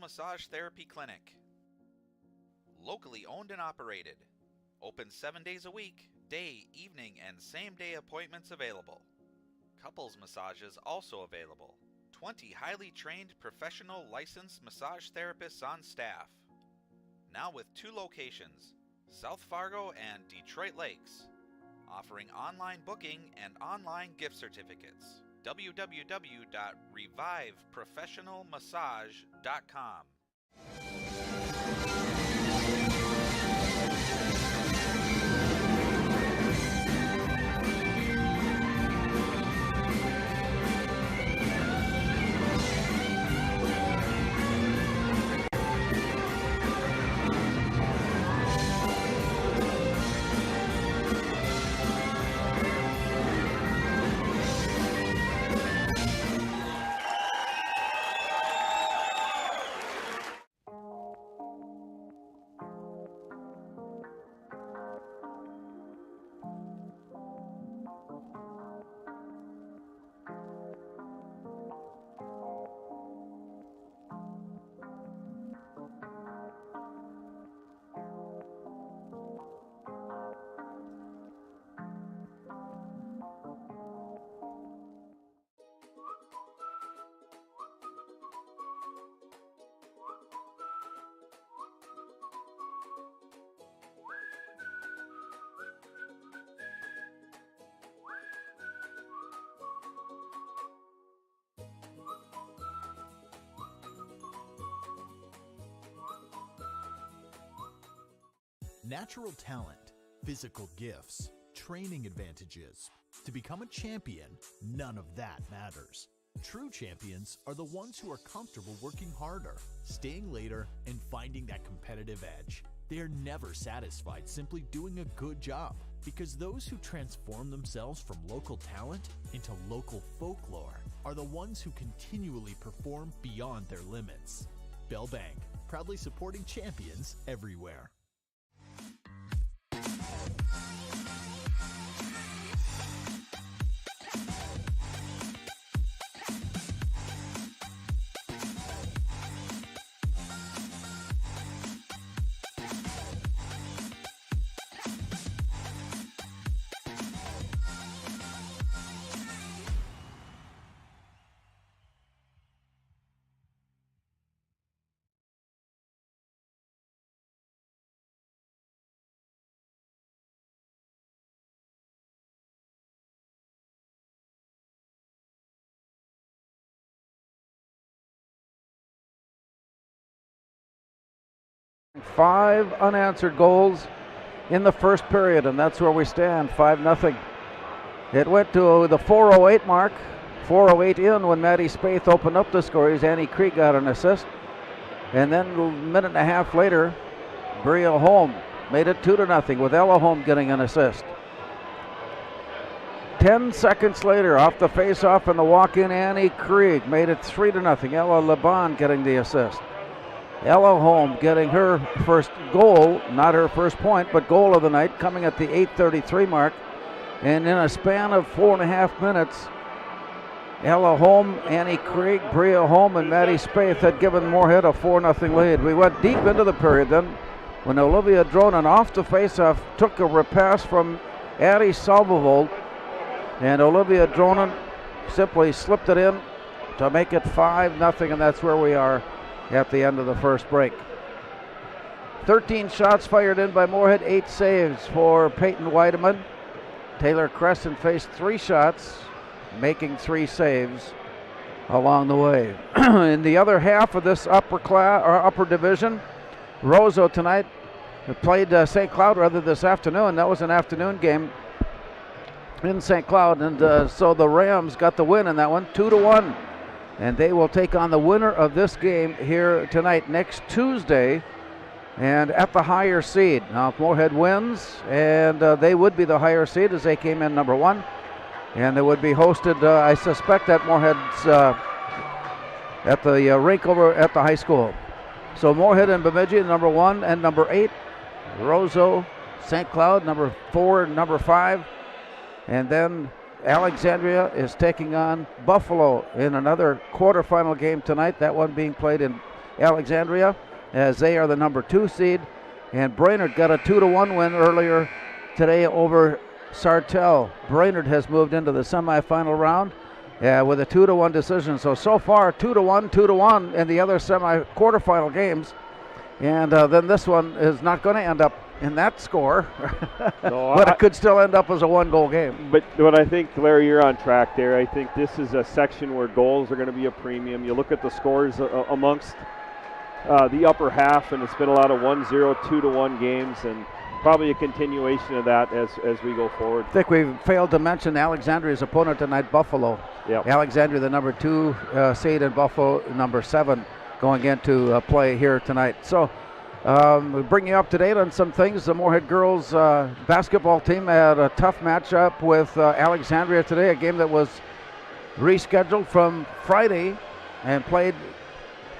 Massage Therapy Clinic. Locally owned and operated. Open 7 days a week, day, evening, and same-day appointments available. Couples massages also available. 20 highly trained professional licensed massage therapists on staff. Now with 2 locations, South Fargo and Detroit Lakes. Offering online booking and online gift certificates. www.reviveprofessionalmassage.com. Natural talent, physical gifts, training advantages. To become a champion, none of that matters. True champions are the ones who are comfortable working harder, staying later, and finding that competitive edge. They are never satisfied simply doing a good job, because those who transform themselves from local talent into local folklore are the ones who continually perform beyond their limits. Bell Bank, proudly supporting champions everywhere. Five unanswered goals in the first period, and that's where we stand, 5-0. It went to the 4:08 mark, 4:08 in when Maddie Spaeth opened up the score. Annie Krieg got an assist, and then a minute and a half later, Bria Holm made it 2-0 with Ella Holm getting an assist. 10 seconds later, off the face-off and the walk-in, Annie Krieg made it 3-0. Ella Laban getting the assist. Ella Holm getting her first goal, not her first point, but goal of the night, coming at the 8:33 mark. And in a span of 4.5 minutes, Ella Holm, Annie Krieg, Bria Holm, and Maddie Spaeth had given Moorhead a 4-0 lead. We went deep into the period then when Olivia Dronen off the face-off took a repass from Addie Salvovold, and Olivia Dronen simply slipped it in to make it 5-0, and that's where we are at the end of the first break. 13 shots fired in by Moorhead, 8 saves for Peyton Weideman. Taylor Crescent faced 3 shots, making 3 saves along the way. In the other half of this upper division, Roseau tonight played St. Cloud this afternoon. That was an afternoon game in St. Cloud, and so the Rams got the win in that one, 2-1. And they will take on the winner of this game here tonight, next Tuesday, and at the higher seed. Now, if Moorhead wins, and they would be the higher seed as they came in number 1, and they would be hosted, I suspect, at Moorhead's, at the rink over at the high school. So Moorhead and Bemidji, number 1 and number 8. Roseau, St. Cloud, number 4 and number 5. And then Alexandria is taking on Buffalo in another quarterfinal game tonight, that one being played in Alexandria, as they are the number 2 seed. And Brainerd got a 2-1 win earlier today over Sartell. Brainerd has moved into the semifinal round with a 2-1 decision. So far 2-1, 2-1 in the other quarterfinal games. And then this one is not going to end up in that score, but it could still end up as a 1-goal game. But I think, Larry, you're on track there. I think this is a section where goals are going to be a premium. You look at the scores amongst the upper half, and it's been a lot of 1-0, 2-1 games, and probably a continuation of that as we go forward. I think we've failed to mention Alexandria's opponent tonight, Buffalo. Yep. Alexandria, the number 2 seed, and Buffalo, number 7, going into play here tonight. So we bring you up to date on some things. The Moorhead girls basketball team had a tough matchup with Alexandria today, a game that was rescheduled from Friday and played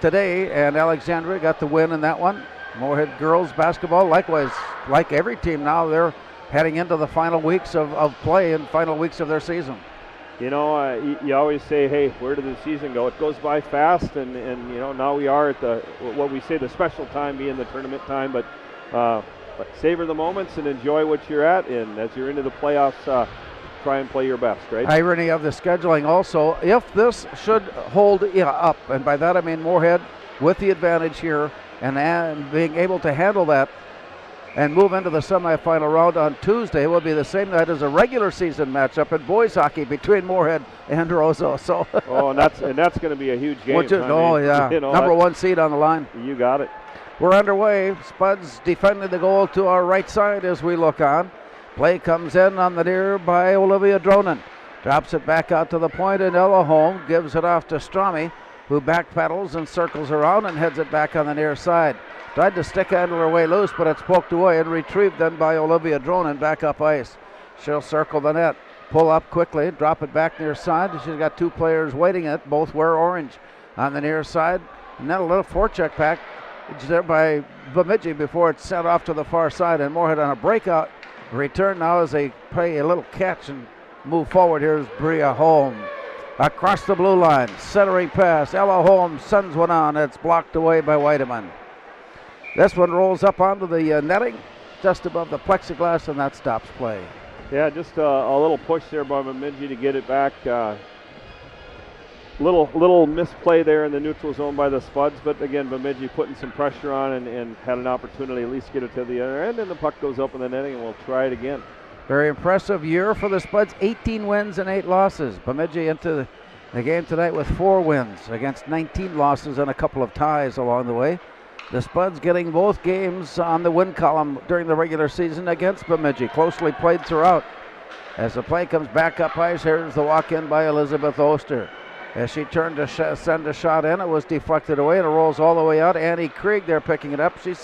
today, and Alexandria got the win in that one. Moorhead girls basketball, likewise, like every team now, they're heading into the final weeks of play and final weeks of their season. You know, you always say, hey, where did the season go? It goes by fast, and you know, now we are at what we say the special time being the tournament time, but savor the moments and enjoy what you're at, and as you're into the playoffs, try and play your best, right? Irony of the scheduling also, if this should hold up, and by that I mean Moorhead with the advantage here, and being able to handle that and move into the semifinal round on Tuesday, it will be the same night as a regular season matchup in boys hockey between Moorhead and Roseau. So and that's going to be a huge game. Yeah, you know, number 1 seed on the line. You got it. We're underway. Spuds defending the goal to our right side as we look on. Play comes in on the near by Olivia Dronen. Drops it back out to the point, and Ella Holm gives it off to Strami, who backpedals and circles around and heads it back on the near side. Tried to stick handle her way loose, but it's poked away and retrieved then by Olivia Dronen back up ice. She'll circle the net, pull up quickly, drop it back near side. She's got 2 players waiting it. Both wear orange on the near side. And then a little forecheck back. It's there by Bemidji before it's sent off to the far side, and Moorhead on a breakout return now as they play a little catch and move forward. Here's Bria Holm across the blue line, centering pass. Ella Holm sends one on. It's blocked away by Weideman. This one rolls up onto the netting just above the plexiglass, and that stops play. Yeah, just a little push there by Bemidji to get it back. Little misplay there in the neutral zone by the Spuds, but again, Bemidji putting some pressure on and had an opportunity at least get it to the other end, and the puck goes up in the netting, and we'll try it again. Very impressive year for the Spuds, 18 wins and 8 losses. Bemidji into the game tonight with 4 wins against 19 losses and a couple of ties along the way. The Spuds getting both games on the win column during the regular season against Bemidji, closely played throughout. As the play comes back up ice, here's the walk-in by Elizabeth Oster. As she turned to send a shot in, it was deflected away and it rolls all the way out. Annie Krieg there picking it up. She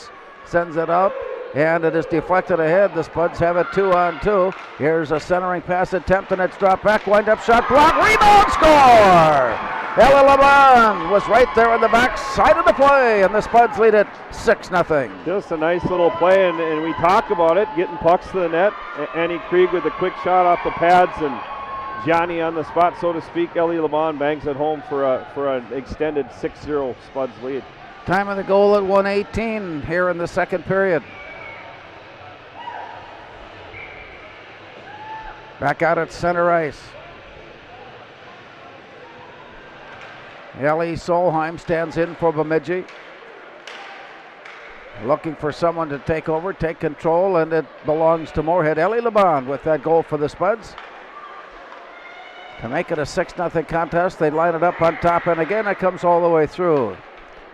sends it out and it is deflected ahead. The Spuds have it 2-on-2. Here's a centering pass attempt and it's dropped back. Wind up shot block. Rebound score! Ella LeBon was right there on the back side of the play and the Spuds lead it 6-0. Just a nice little play and we talk about it, getting pucks to the net. Annie Krieg with a quick shot off the pads and Johnny on the spot, so to speak. Ellie LeBon bangs it home for an extended 6-0 Spuds lead. Time of the goal at 1:18 here in the second period. Back out at center ice. Ellie Solheim stands in for Bemidji. Looking for someone to take over, take control, and it belongs to Moorhead. Ellie LeBon with that goal for the Spuds. To make it a 6-0 contest, they line it up on top, and again it comes all the way through.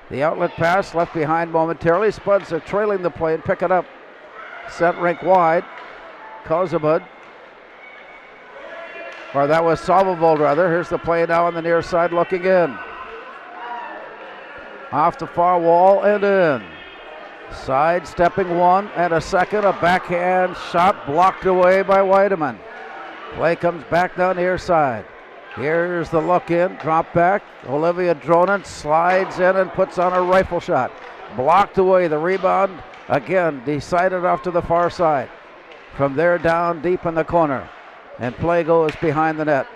The outlet pass left behind momentarily. Spuds are trailing the play and pick it up. Set rink wide. Kozabud. Or that was Salvovold rather. Here's the play now on the near side looking in. Off the far wall and in. Side stepping one and a second. A backhand shot blocked away by Weideman. Play comes back down near side. Here's the look in, drop back. Olivia Dronen slides in and puts on a rifle shot. Blocked away, the rebound again decided off to the far side. From there down deep in the corner. And play goes behind the net.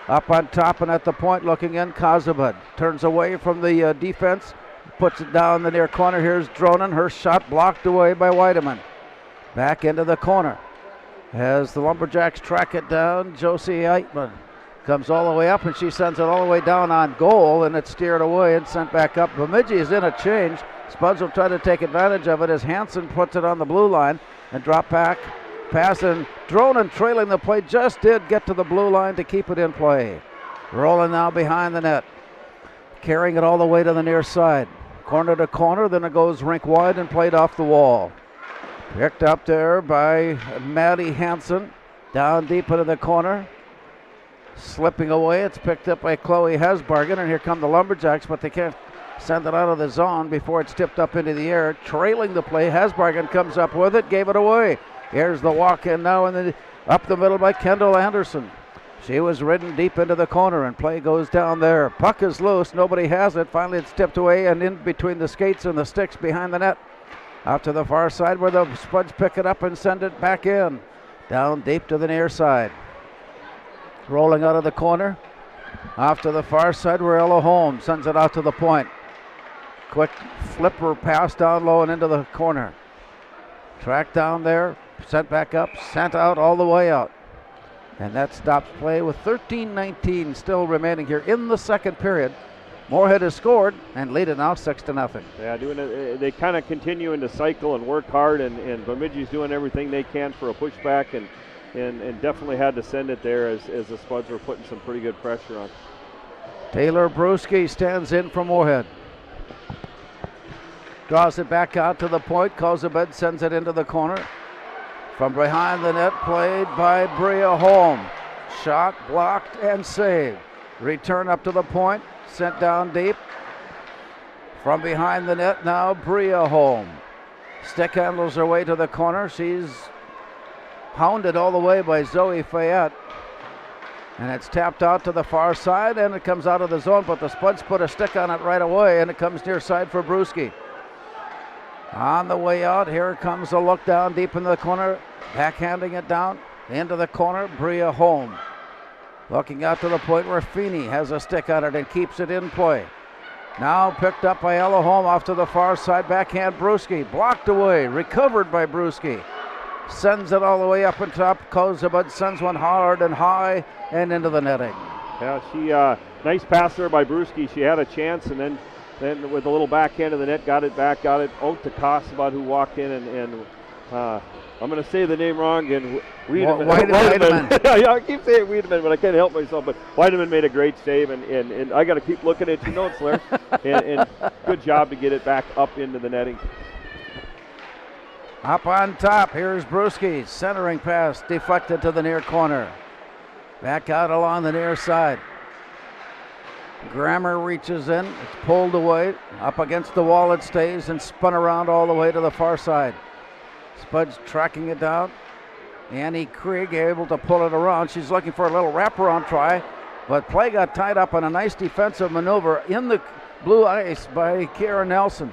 Up on top and at the point looking in, Kozabud turns away from the defense. puts it down the near corner. Here's Dronen. Her shot blocked away by Weideman. Back into the corner. As the Lumberjacks track it down, Josie Eitman comes all the way up, and she sends it all the way down on goal, and it's steered away and sent back up. Bemidji is in a change. Spuds will try to take advantage of it as Hansen puts it on the blue line and drop back. Pass, and Dronen trailing the play just did get to the blue line to keep it in play. Rolling now behind the net. Carrying it all the way to the near side. Corner to corner, then it goes rink wide and played off the wall. Picked up there by Maddie Hansen. Down deep into the corner. Slipping away, it's picked up by Chloe Hesbargen, and here come the Lumberjacks, but they can't send it out of the zone before it's tipped up into the air. Trailing the play, Hesbargen comes up with it, gave it away. Here's the walk-in now, and then up the middle by Kendall Anderson. She was ridden deep into the corner, and play goes down there. Puck is loose, nobody has it. Finally it's tipped away and in between the skates and the sticks behind the net. Out to the far side where the Spuds pick it up and send it back in. Down deep to the near side. Rolling out of the corner. Off to the far side where Ella Holmes sends it out to the point. Quick flipper pass down low and into the corner. Tracked down there, sent back up, sent out all the way out. And that stops play with 13-19 still remaining here in the second period. Moorhead has scored and lead it now 6-0. Yeah, doing it. They kind of continue in the cycle and work hard, and Bemidji's doing everything they can for a pushback, and definitely had to send it there as the Spuds were putting some pretty good pressure on. Taylor Bruschi stands in for Moorhead. Draws it back out to the point. Kozabed sends it into the corner. From behind the net, played by Bria Holm. Shot blocked and saved. Return up to the point. Sent down deep. From behind the net now, Bria Holm. Stick handles her way to the corner. She's hounded all the way by Zoe Fayette. And it's tapped out to the far side, and it comes out of the zone, but the Spuds put a stick on it right away, and it comes near side for Bruschi. On the way out, here comes a look down deep in the corner, backhanding it down into the corner, Bria Holm. Looking out to the point where Feeney has a stick on it and keeps it in play. Now picked up by Ella Holm off to the far side, backhand Bruschi, blocked away, recovered by Bruschi. Sends it all the way up and top, Kozabud sends one hard and high and into the netting. Yeah, she nice pass there by Bruschi. She had a chance, and then with a little backhand of the net, got it back, got it out to Kosabud, who walked in, and I'm going to say the name wrong again. Weideman. Yeah, I keep saying Weideman, but I can't help myself. But Weideman made a great save, and I got to keep looking at your notes, Blair. and good job to get it back up into the netting. Up on top, here's Bruschi. Centering pass, deflected to the near corner. Back out along the near side. Grammer reaches in, it's pulled away. Up against the wall it stays and spun around all the way to the far side. Spuds tracking it down. Annie Krieg able to pull it around. She's looking for a little wraparound try, but play got tied up on a nice defensive maneuver in the blue ice by Kira Nelson.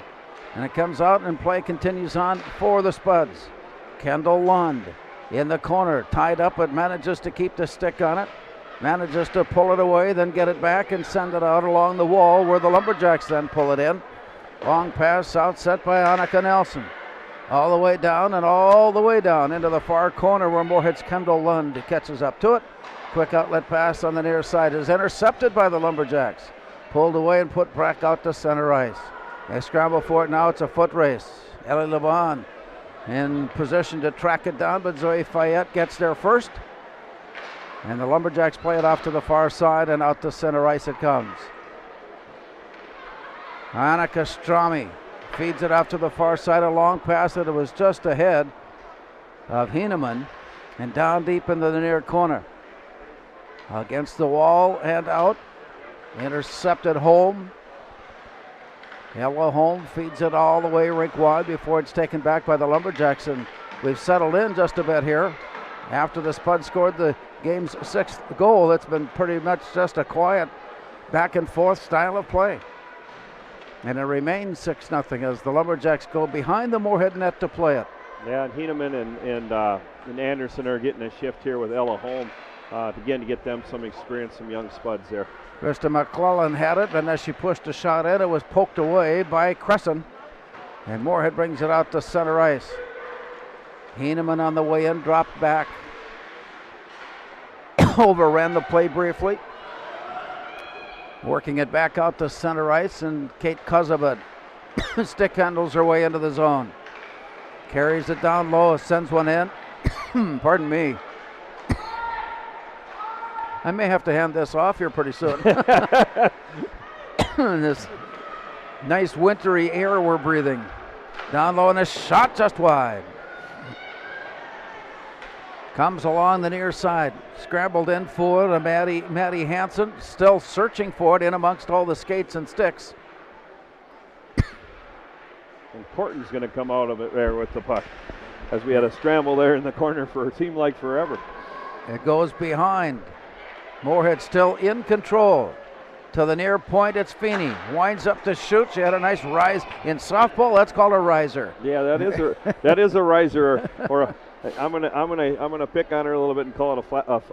And it comes out and play continues on for the Spuds. Kendall Lund in the corner, tied up, but manages to keep the stick on it. Manages to pull it away, then get it back and send it out along the wall where the Lumberjacks then pull it in. Long pass out set by Annika Nelson. All the way down and all the way down into the far corner where Moorhead's Kendall Lund catches up to it. Quick outlet pass on the near side is intercepted by the Lumberjacks. Pulled away and put back out to center ice. They scramble for it now. It's a foot race. Ellie LeBon in position to track it down, but Zoe Fayette gets there first. And the Lumberjacks play it off to the far side, and out to center ice it comes. Annika Strami feeds it off to the far side, a long pass that it was just ahead of Heineman, and down deep into the near corner. Against the wall and out. Intercepted Holm. Ella Holm feeds it all the way rink wide before it's taken back by the Lumberjacks, and we've settled in just a bit here. After the Spuds scored the game's sixth goal, it's been pretty much just a quiet back and forth style of play. And it remains 6-0 as the Lumberjacks go behind the Moorhead net to play it. Yeah, and Heineman and Anderson are getting a shift here with Ella Holm. again, to get them some experience, some young spuds there. Krista McClellan had it, and as she pushed a shot in, it was poked away by Crescent. And Moorhead brings it out to center ice. Heineman on the way in, dropped back. Overran the play briefly. Working it back out to center ice, and Kate Kozabit stick handles her way into the zone. Carries it down low, sends one in. Pardon me. I may have to hand this off here pretty soon. This nice wintry air we're breathing. Down low and a shot just wide. Comes along the near side. Scrambled in for it. Maddie Hansen still searching for it in amongst all the skates and sticks. And Corton's going to come out of it there with the puck, as we had a scramble there in the corner for it seemed like forever. It goes behind. Moorhead still in control. To the near point, it's Feeney. Winds up to shoot. She had a nice rise in softball. That's called a riser. Yeah, that is a riser, or I'm gonna pick on her a little bit and call it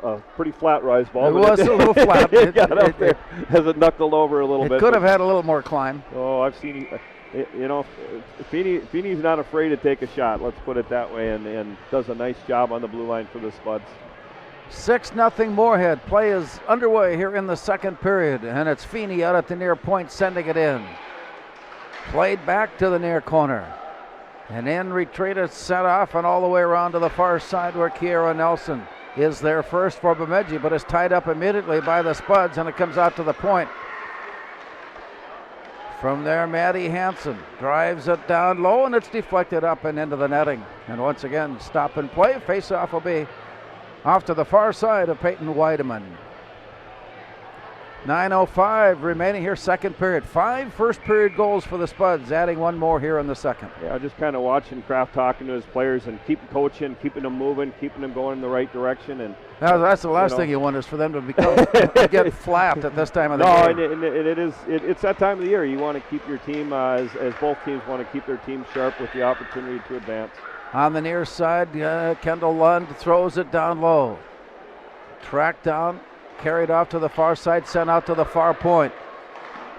a pretty flat rise ball. It was a little flat. It got up there as it knuckled over a little bit. It could have had a little more climb. Oh, I've seen Feeney's not afraid to take a shot. Let's put it that way, and does a nice job on the blue line for the Spuds. 6-0 Moorhead. Play is underway here in the second period, and it's Feeney out at the near point sending it in. Played back to the near corner. And in retreated, set off, and all the way around to the far side where Kiera Nelson is there first for Bemidji, but is tied up immediately by the Spuds, and it comes out to the point. From there, Maddie Hansen drives it down low, and it's deflected up and into the netting. And once again, stop and play. Face-off will be off to the far side of Peyton Weideman. 9:05 remaining here, second period. 5 first period goals for the Spuds, adding one more here in the second. Yeah, just kind of watching Kraft talking to his players and keeping coaching, keeping them moving, keeping them going in the right direction. And now, that's the last thing you want is for them to get flat at this time of the game. No, and it's that time of the year. You want to keep your team, as both teams want to keep their team sharp with the opportunity to advance. On the near side, Kendall Lund throws it down low. Tracked down, carried off to the far side, sent out to the far point.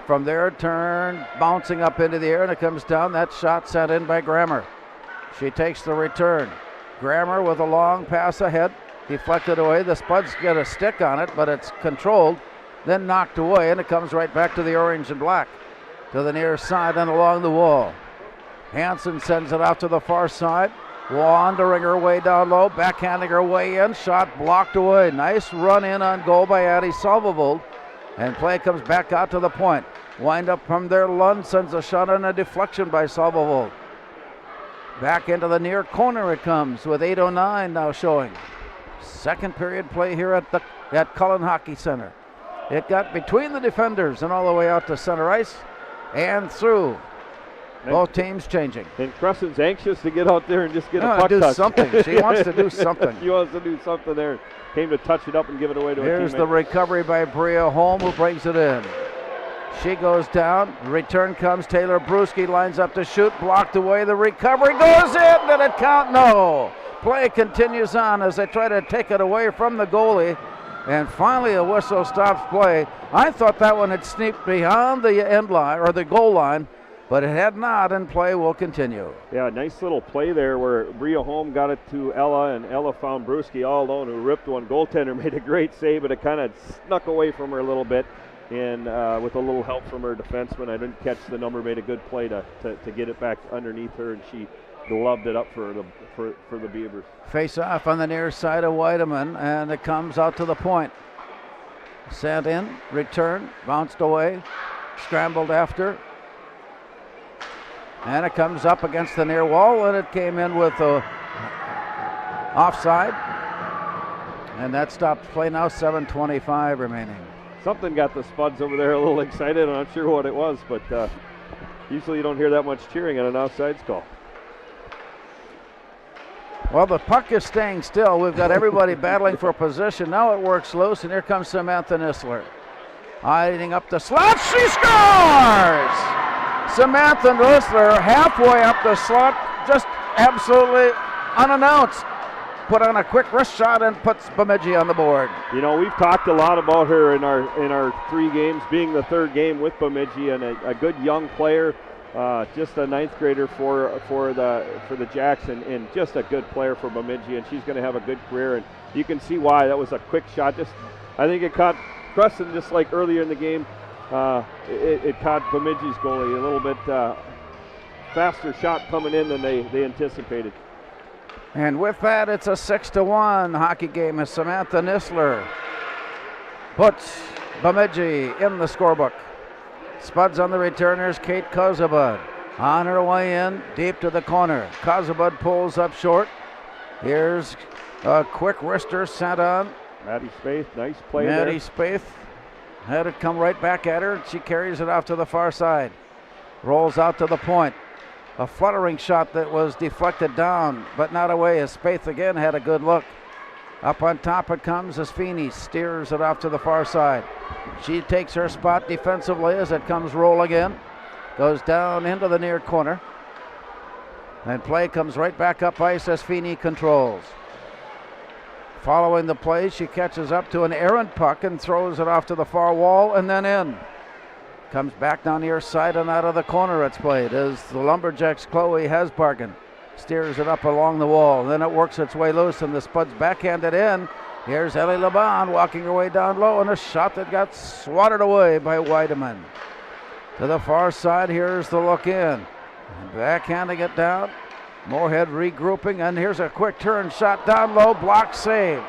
From there, turn, bouncing up into the air, and it comes down. That shot sent in by Grammer. She takes the return. Grammer with a long pass ahead, deflected away. The Spuds get a stick on it, but it's controlled, then knocked away, and it comes right back to the orange and black. To the near side and along the wall. Hansen sends it out to the far side, wandering her way down low, backhanding her way in, shot blocked away. Nice run in on goal by Addie Salvovold, and play comes back out to the point. Wind up from there, Lund sends a shot and a deflection by Salvovold. Back into the near corner it comes with 8:09 now showing. Second period play here at Cullen Hockey Center. It got between the defenders and all the way out to center ice and through. Both teams changing. And Crescent's anxious to get out there and just get a puck touch. Something. She wants to do something. She wants to do something there. Came to touch it up and give it away to a teammate. Here's the recovery by Bria Holm, who brings it in. She goes down. Return comes. Taylor Bruschi lines up to shoot. Blocked away. The recovery goes in. Did it count? No. Play continues on as they try to take it away from the goalie. And finally a whistle stops play. I thought that one had sneaked beyond the end line or the goal line, but it had not, and play will continue. Yeah, nice little play there where Bria Holm got it to Ella, and Ella found Bruschi all alone, who ripped one. Goaltender made a great save, but it kind of snuck away from her a little bit. And with a little help from her defenseman, I didn't catch the number, made a good play to get it back underneath her, and she gloved it up for the Beavers. Face off on the near side of Weideman, and it comes out to the point. Sent in, return, bounced away, scrambled after. And it comes up against the near wall, and it came in with a offside. And that stopped play now, 7:25 remaining. Something got the Spuds over there a little excited. I'm not sure what it was, but usually you don't hear that much cheering on an offsides call. Well, the puck is staying still. We've got everybody battling for position. Now it works loose, and here comes Samantha Nisler. Hiding up the slot, she scores! Samantha Nisler halfway up the slot, just absolutely unannounced. put on a quick wrist shot and puts Bemidji on the board. You know, we've talked a lot about her in our 3 games, being the 3rd game with Bemidji, and a good young player, just a 9th grader for the Jacks, and just a good player for Bemidji, and she's going to have a good career. And you can see why. That was a quick shot. I think it caught Crescent just like earlier in the game. It caught Bemidji's goalie a little bit faster shot coming in than they anticipated. And with that, it's a 6-1 hockey game as Samantha Nisler puts Bemidji in the scorebook. Spuds on the returners, Kate Kozabud on her way in, deep to the corner. Kozabud pulls up short. Here's a quick wrister sent on. Maddie Spaeth, nice play Maddie there. Spaeth had it come right back at her. She carries it off to the far side. Rolls out to the point. A fluttering shot that was deflected down, but not away, as Spaeth again had a good look. Up on top it comes as Feeney steers it off to the far side. She takes her spot defensively as it comes rolling in. Goes down into the near corner. And play comes right back up ice as Feeney controls. Following the play, she catches up to an errant puck and throws it off to the far wall and then in. Comes back down near side and out of the corner it's played as the Lumberjacks' Chloe Hasbargen steers it up along the wall. Then it works its way loose and the Spuds backhanded in. Here's Ellie Laban walking her way down low and a shot that got swatted away by Weideman. To the far side, here's the look in. Backhanding it down. Moorhead regrouping, and here's a quick turn shot down low, block save.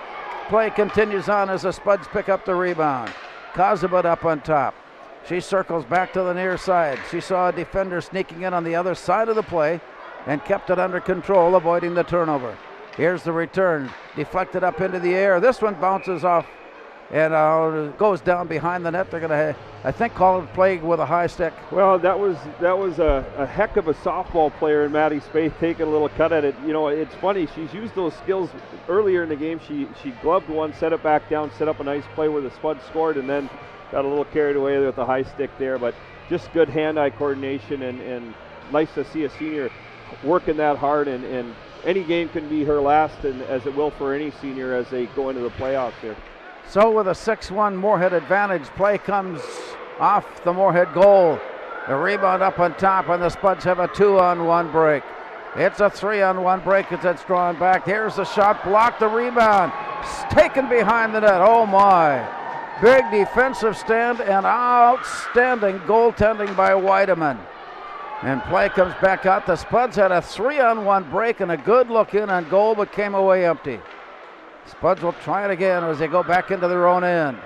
Play continues on as the Spuds pick up the rebound. Kozabud up on top. She circles back to the near side. She saw a defender sneaking in on the other side of the play and kept it under control, avoiding the turnover. Here's the return, deflected up into the air. This one bounces off and goes down behind the net. They're going to, I think, call it play with a high stick. Well, that was a heck of a softball player in Maddie Spaeth taking a little cut at it. You know, it's funny. She's used those skills earlier in the game. She gloved one, set it back down, set up a nice play where the Spuds scored, and then got a little carried away with the high stick there. But just good hand-eye coordination, and nice to see a senior working that hard. And any game can be her last, and as it will for any senior as they go into the playoffs here. So with a 6-1 Moorhead advantage, play comes off the Moorhead goal. The rebound up on top, and the Spuds have a 2-on-1 break. It's a 3-on-1 break as it's drawn back. Here's the shot, blocked, the rebound. It's taken behind the net. Oh my. Big defensive stand and outstanding goaltending by Weideman. And play comes back out. The Spuds had a 3-on-1 break and a good look in on goal, but came away empty. Spuds will try it again as they go back into their own end.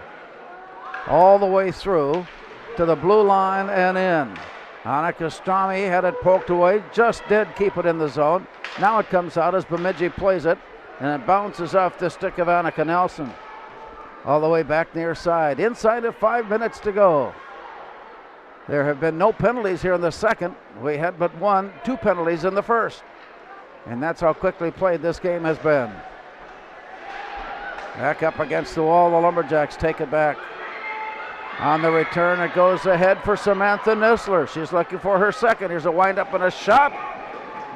All the way through to the blue line and in. Annika Strami had it poked away, just did keep it in the zone. Now it comes out as Bemidji plays it, and it bounces off the stick of Annika Nelson. All the way back near side. Inside of 5 minutes to go. There have been no penalties here in the second. We had but 2 penalties in the first. And that's how quickly played this game has been. Back up against the wall, the Lumberjacks take it back. On the return, it goes ahead for Samantha Nisler. She's looking for her second. Here's a windup and a shot.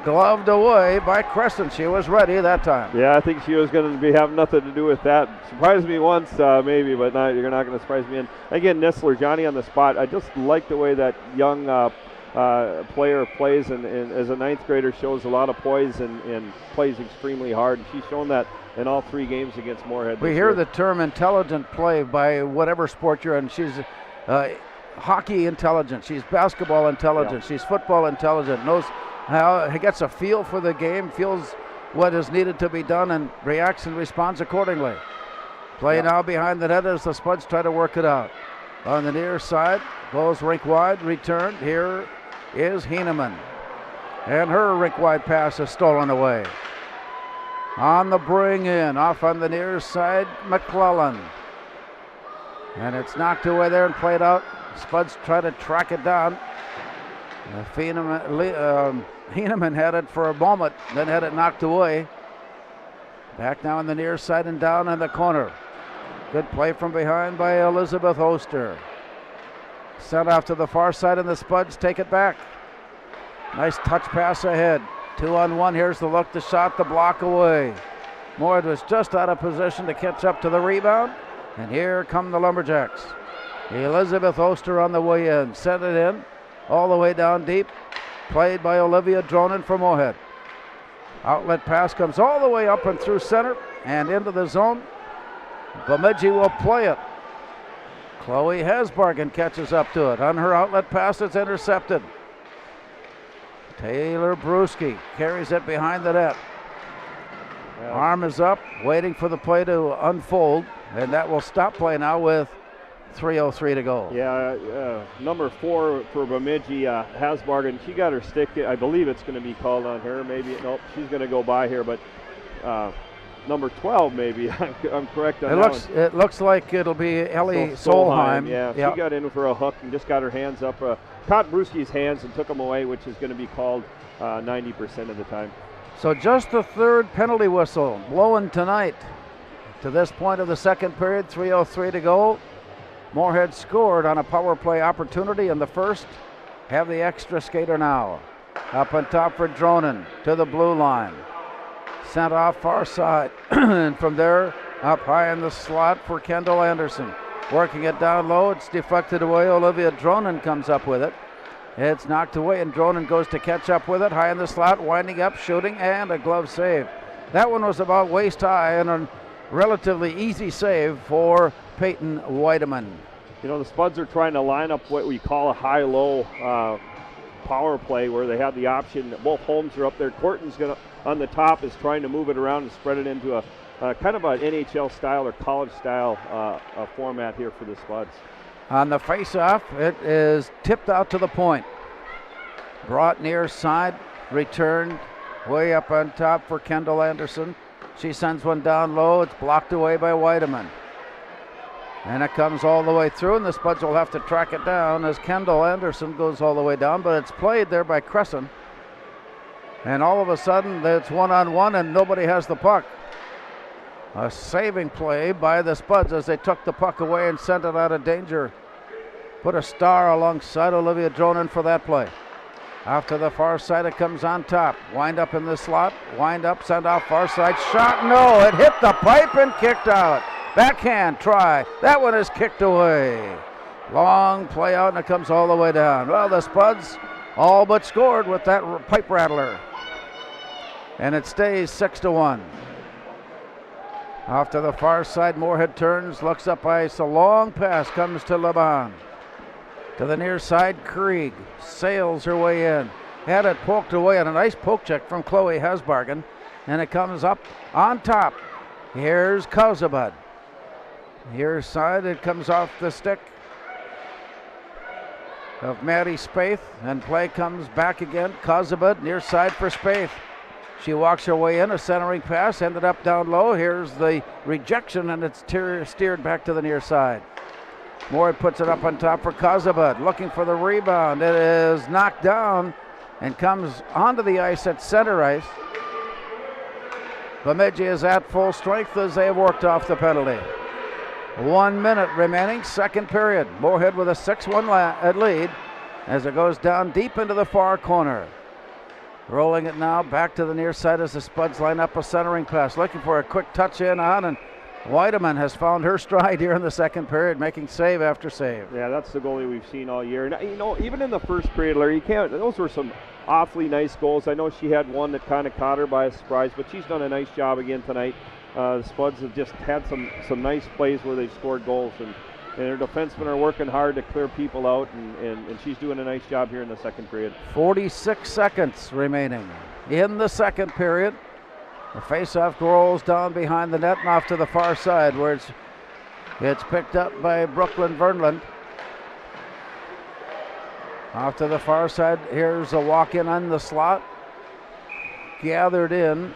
Gloved away by Crescent. She was ready that time. Yeah, I think she was going to be having nothing to do with that. Surprised me once, maybe, but you're not going to surprise me. And again, Nisler, Johnny on the spot. I just like the way that young player plays, and as a 9th grader shows a lot of poise and plays extremely hard. And she's shown that in all 3 games against Moorhead. We hear the term intelligent play by whatever sport you're in. She's hockey intelligent. She's basketball intelligent. Yeah. She's football intelligent. Knows how, he gets a feel for the game, feels what is needed to be done, and reacts and responds accordingly. Play now behind the net as the Spuds try to work it out. On the near side, goes rink wide, return. Here is Heineman. And her rink wide pass is stolen away. On the bring in, off on the near side, McClellan. And it's knocked away there and played out. Spuds try to track it down. Heineman had it for a moment, then had it knocked away. Back now on the near side and down in the corner. Good play from behind by Elizabeth Oster. Sent off to the far side, and the Spuds take it back. Nice touch pass ahead. 2-on-1. Here's the look, the shot, the block away. Moorhead was just out of position to catch up to the rebound. And here come the Lumberjacks. Elizabeth Oster on the way in. Sent it in all the way down deep. Played by Olivia Dronin for Moorhead. Outlet pass comes all the way up and through center and into the zone. Bemidji will play it. Chloe Hasbargen catches up to it. On her outlet pass, it's intercepted. Taylor Brewski carries it behind the net. Arm is up, waiting for the play to unfold, and that will stop play now with 3:03 to go. Yeah, number 4 for Bemidji, Hasbargen, she got her stick. I believe it's going to be called on her. Maybe, nope, she's going to go by here, but number 12 maybe. I'm correct on that one. It looks like it'll be Ellie Solheim. Yeah, she got in for a hook and just got her hands up. Caught Brewski's hands and took them away, which is going to be called 90% of the time. So just the third penalty whistle blowing tonight. To this point of the second period, 3:03 to go. Moorhead scored on a power play opportunity in the first. Have the extra skater now. Up on top for Dronin to the blue line. Sent off far side. And from there, up high in the slot for Kendall Anderson. Working it down low, it's deflected away. Olivia Dronin comes up with it. It's knocked away, and Dronin goes to catch up with it. High in the slot, winding up, shooting, and a glove save. That one was about waist high and a relatively easy save for Peyton Weideman. You know, the Spuds are trying to line up what we call a high-low power play where they have the option. Both Holmes are up there. Corton's going to, on the top, is trying to move it around and spread it into a kind of an NHL style or college style format here for the Spuds. On the face-off, it is tipped out to the point. Brought near side, returned way up on top for Kendall Anderson. She sends one down low. It's blocked away by Weideman. And it comes all the way through, and the Spuds will have to track it down as Kendall Anderson goes all the way down, but it's played there by Crescent. And all of a sudden, it's one-on-one, and nobody has the puck. A saving play by the Spuds as they took the puck away and sent it out of danger. Put a star alongside Olivia Dronin for that play. Off to the far side, it comes on top. Wind up in the slot, wind up, send off far side, shot, no, it hit the pipe and kicked out. Backhand try, that one is kicked away. Long play out and it comes all the way down. Well, the Spuds all but scored with that pipe rattler. And it stays 6-1. Off to the far side, Moorhead turns, looks up ice, a long pass comes to Laban. To the near side, Krieg sails her way in. Had it poked away on a nice poke check from Chloe Hasbargen, and it comes up on top. Here's Kozabud. Here's side, it comes off the stick of Maddie Spaeth, and play comes back again. Kozabud near side for Spaeth. She walks her way in, a centering pass, ended up down low. Here's the rejection, and it's steered back to the near side. Moore puts it up on top for Kozabud, looking for the rebound. It is knocked down and comes onto the ice at center ice. Bemidji is at full strength as they have worked off the penalty. 1 minute remaining, second period. Moorhead with a 6-1 lead as it goes down deep into the far corner. Rolling it now back to the near side as the Spuds line up a centering pass. Looking for a quick touch in on, and Weideman has found her stride here in the second period, making save after save. Yeah, that's the goalie we've seen all year. And, you know, even in the first period, Larry, those were some awfully nice goals. I know she had one that kind of caught her by surprise, but she's done a nice job again tonight. The Spuds have just had some nice plays where they've scored goals, and their defensemen are working hard to clear people out, and she's doing a nice job here in the second period. 46 seconds remaining in the second period. The faceoff rolls down behind the net and off to the far side where it's picked up by Brooklyn Vernland. Off to the far side, here's a walk-in on the slot. Gathered in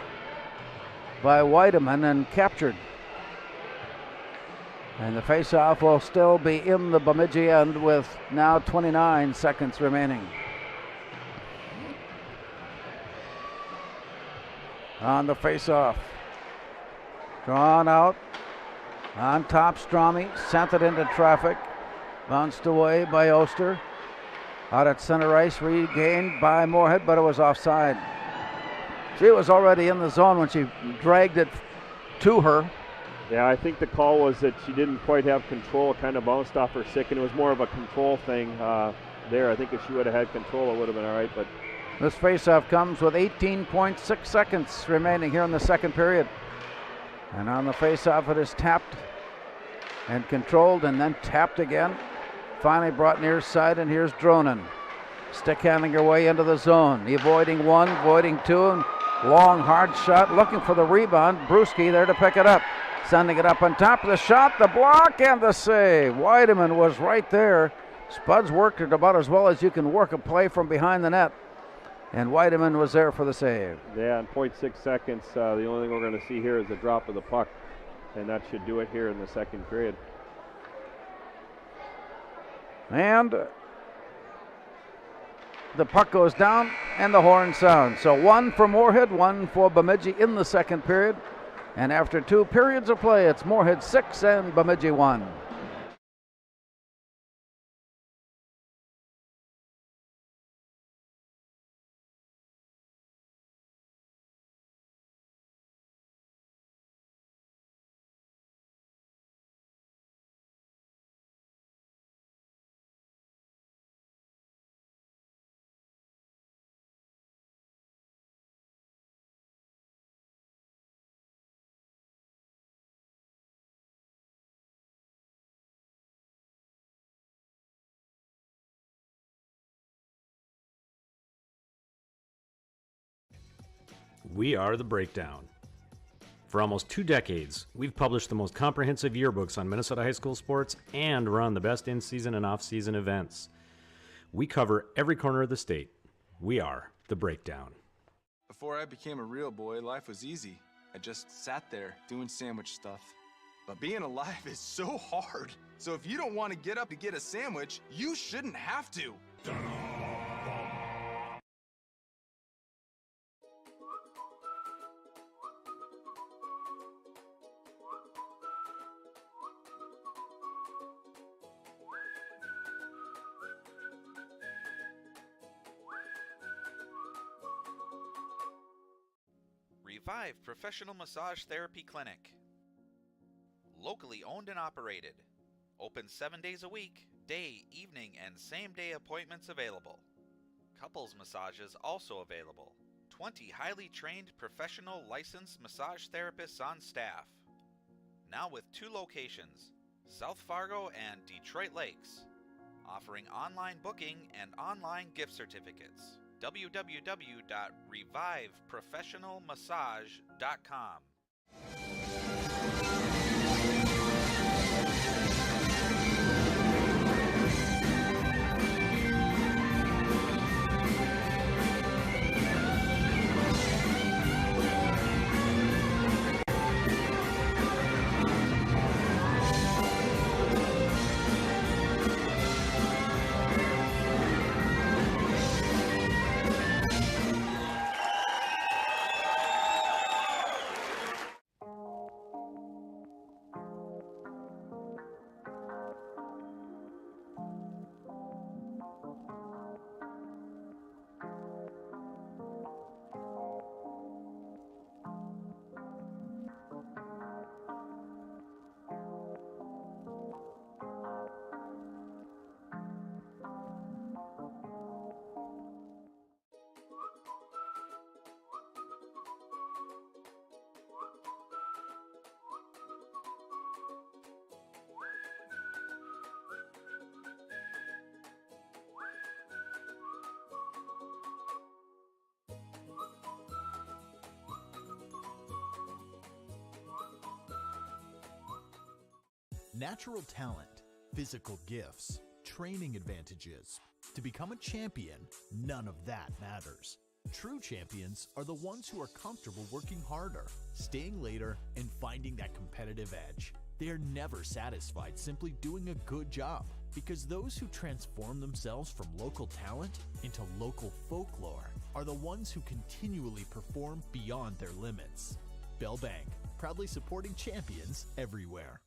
by Weideman and captured. And the faceoff will still be in the Bemidji end with now 29 seconds remaining. On the faceoff. Drawn out. On top, Strami sent it into traffic. Bounced away by Oster. Out at center ice, regained by Moorhead, but it was offside. She was already in the zone when she dragged it to her. Yeah, I think the call was that she didn't quite have control. It kind of bounced off her stick, and it was more of a control thing there. I think if she would have had control, it would have been all right. But this faceoff comes with 18.6 seconds remaining here in the second period. And on the faceoff, it is tapped and controlled and then tapped again. Finally brought near side, and here's Dronen. Stick handling her way into the zone. Avoiding one, avoiding two, and long hard shot, looking for the rebound. Brewski there to pick it up. Sending it up on top of the shot, the block, and the save. Weideman was right there. Spuds worked it about as well as you can work a play from behind the net. And Weideman was there for the save. Yeah, in 0.6 seconds, the only thing we're going to see here is a drop of the puck. And that should do it here in the second period. And the puck goes down and the horn sounds. So one for Moorhead, one for Bemidji in the second period. And after 2 periods of play, it's Moorhead 6 and Bemidji 1. We are The Breakdown. For almost 2 decades, we've published the most comprehensive yearbooks on Minnesota high school sports and run the best in-season and off-season events. We cover every corner of the state. We are The Breakdown. Before I became a real boy, life was easy. I just sat there doing sandwich stuff. But being alive is so hard. So if you don't want to get up to get a sandwich, you shouldn't have to. Revive Professional Massage Therapy Clinic. Locally owned and operated. Open 7 days a week, day, evening, and same-day appointments available. Couples massages also available. 20 highly trained professional licensed massage therapists on staff. Now with 2 locations, South Fargo and Detroit Lakes. Offering online booking and online gift certificates. www.reviveprofessionalmassage.com. Natural talent, physical gifts, training advantages. To become a champion, none of that matters. True champions are the ones who are comfortable working harder, staying later, and finding that competitive edge. They are never satisfied simply doing a good job, because those who transform themselves from local talent into local folklore are the ones who continually perform beyond their limits. Bell Bank, proudly supporting champions everywhere.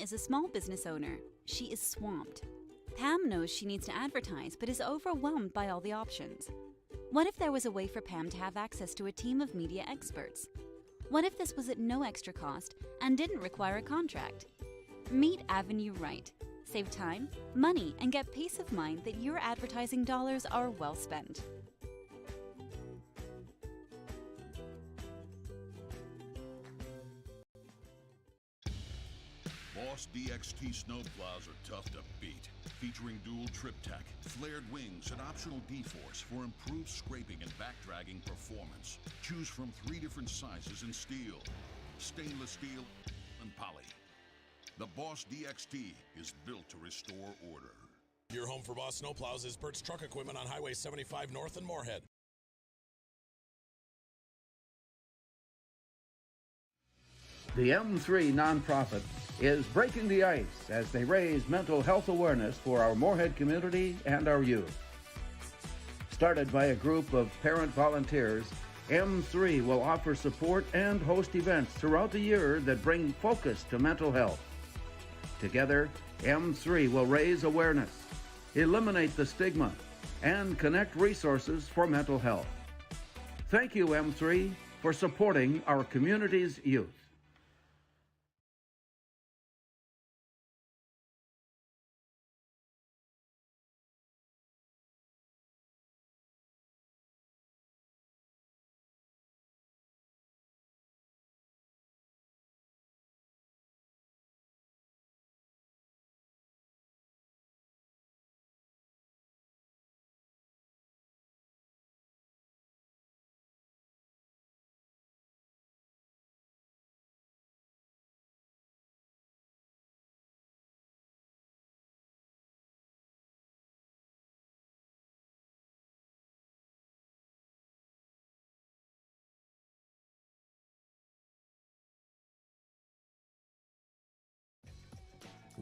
is a small business owner. She is swamped. Pam knows she needs to advertise but is overwhelmed by all the options. What if there was a way for Pam to have access to a team of media experts? What if this was at no extra cost and didn't require a contract? Meet Avenue Right. Save time, money, and get peace of mind that your advertising dollars are well spent. Boss DXT snowplows are tough to beat. Featuring dual trip tech, flared wings, and optional D-force for improved scraping and backdragging performance. Choose from 3 different sizes in steel, stainless steel, and poly. The Boss DXT is built to restore order. Your home for Boss snowplows is Bert's Truck Equipment on Highway 75 North in Moorhead. The M3 nonprofit is breaking the ice as they raise mental health awareness for our Moorhead community and our youth. Started by a group of parent volunteers, M3 will offer support and host events throughout the year that bring focus to mental health. Together, M3 will raise awareness, eliminate the stigma, and connect resources for mental health. Thank you, M3, for supporting our community's youth.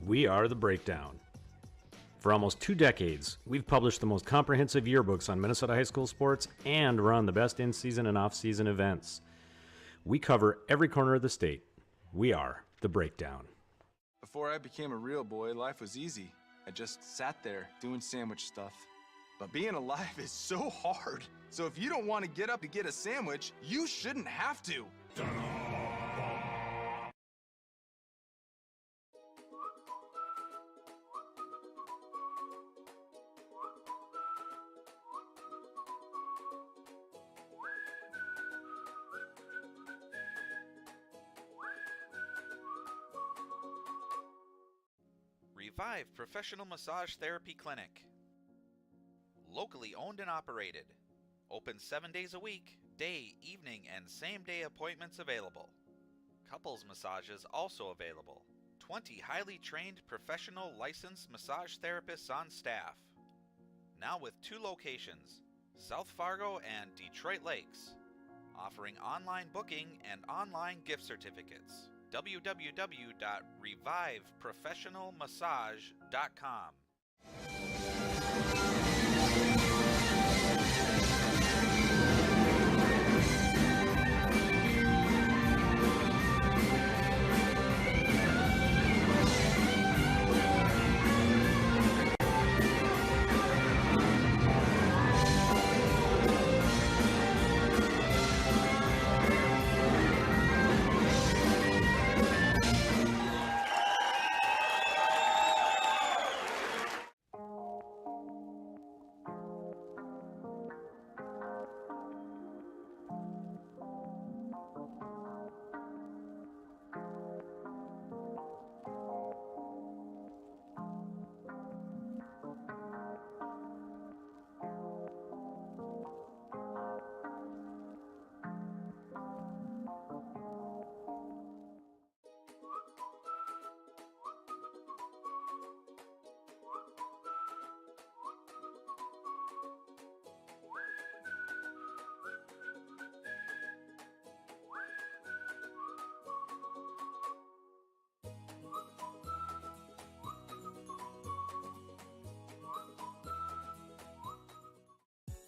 We are The Breakdown. For almost 2 decades, we've published the most comprehensive yearbooks on Minnesota high school sports and run the best in-season and off-season events. We cover every corner of the state. We are The Breakdown. Before I became a real boy, life was easy. I just sat there doing sandwich stuff. But being alive is so hard. So if you don't want to get up to get a sandwich, you shouldn't have to. Revive Professional Massage Therapy Clinic. Locally owned and operated. Open 7 days a week, day, evening, and same-day appointments available. Couples massages also available. 20 highly trained professional licensed massage therapists on staff. Now with 2 locations, South Fargo and Detroit Lakes. Offering online booking and online gift certificates. www.reviveprofessionalmassage.com.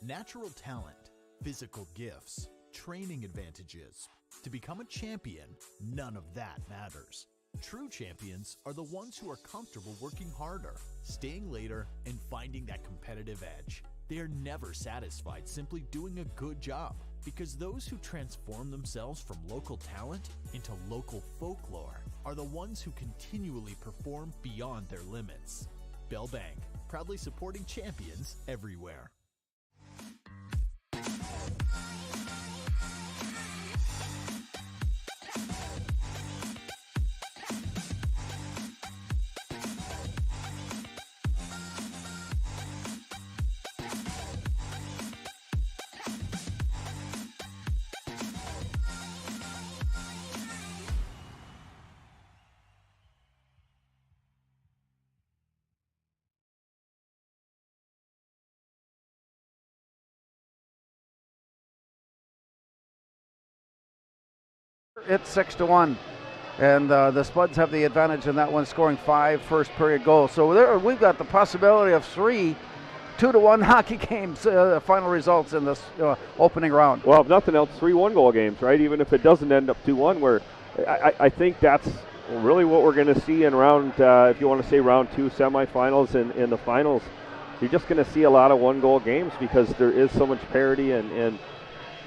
Natural talent, physical gifts, training advantages. To become a champion, none of that matters. True champions are the ones who are comfortable working harder, staying later, and finding that competitive edge. They are never satisfied simply doing a good job, because those who transform themselves from local talent into local folklore are the ones who continually perform beyond their limits. Bell Bank, proudly supporting champions everywhere. It's 6-1, and the Spuds have the advantage in that one, scoring 5 first period goals. So we've got the possibility of 3 2-1 hockey games, final results in this opening round. Well, if nothing else, 3 one-goal games, right? Even if it doesn't end up 2-1, where I think that's really what we're going to see in round, if you want to say round 2 semifinals and in the finals. You're just going to see a lot of one-goal games because there is so much parity and